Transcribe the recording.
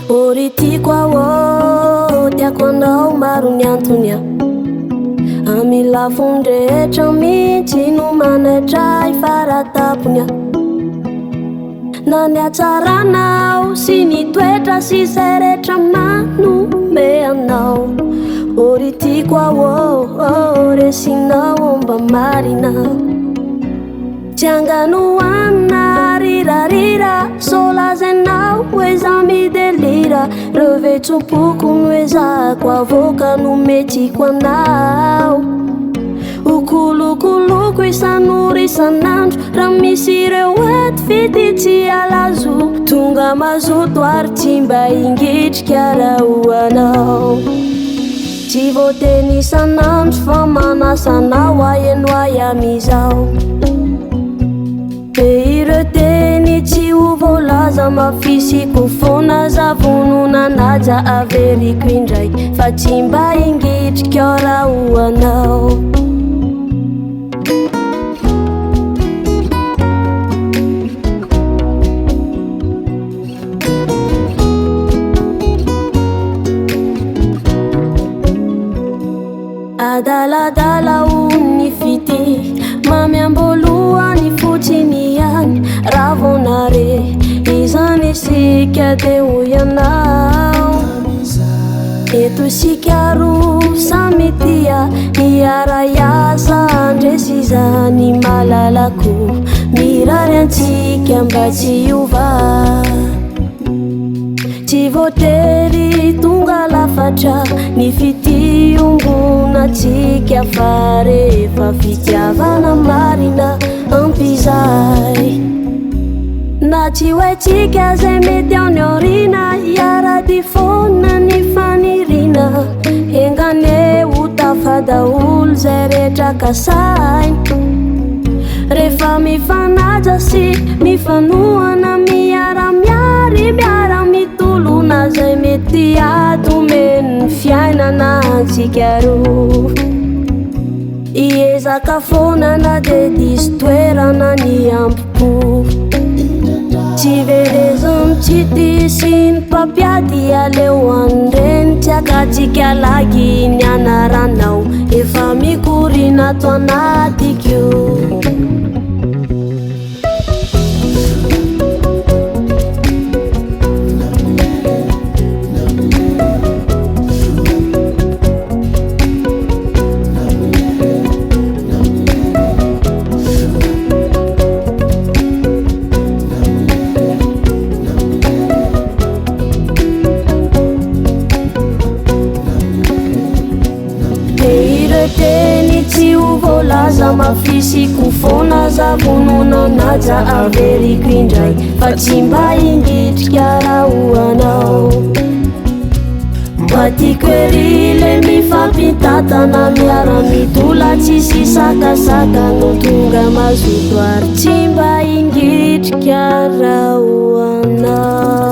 Oritikoao tiako anao maro ny antony amila fondrehetra mihitsy no manatray faratapony na ny atsaranao sy ny toetra sy zay rehetra manome anao. Oritikoao resinao mba marina tsy anganoana rirarira solazenao hoe za midelira revetsompoko no hoe zako avoka no metiko anao. Okolokoloko isan'ora isan'andro raha misy ireo ety fity tsy alazo tonga mazoto ary tsy mba ingitrika raha hoanao. Tsy voateny isan'andro fa manasanao aeno ayamizao pe ireo teny tsy ho voalaza mafisiko fona zavonona naja averiko indray fa tsy mba ingitrika raha hoanao. Adaladala ony fity mamiambolohany fotsiny ihany ravonare izany sika de ho ianao. Eto sika roa samy tia hiara-iasa andresy izany malalako mirary antsika mba tsy hiova. Tsy voatery tonga lafatra ny fitiombonantsika fa rehefa fitiavana marina ampizay na tsy hoentsika zay mety ao ny orina hiara-difona ny fanirina engane ho tafadaolo zay rehetra kasainy rehefa mifanaja sy mifanohana miara-miary miara-mitolona zay mety atomeny fiainana antsika roa. Iezaka fonana de diso toerana ny ampopo tsy verezony tsy disy ny mpampiady aleo andreny tsy akatsika lagy ny anaranao efa mikorina to anatikio. Teny tsy ho voalaza mafisiko fona zavonona naja averiko indray fa tsy mba ingitrika raha hoanao. Mba tiako ery le mifampitatana miara-mitola tsisy sakasaka no tonga mazoto ary tsy mba ingitrika raha hoanao.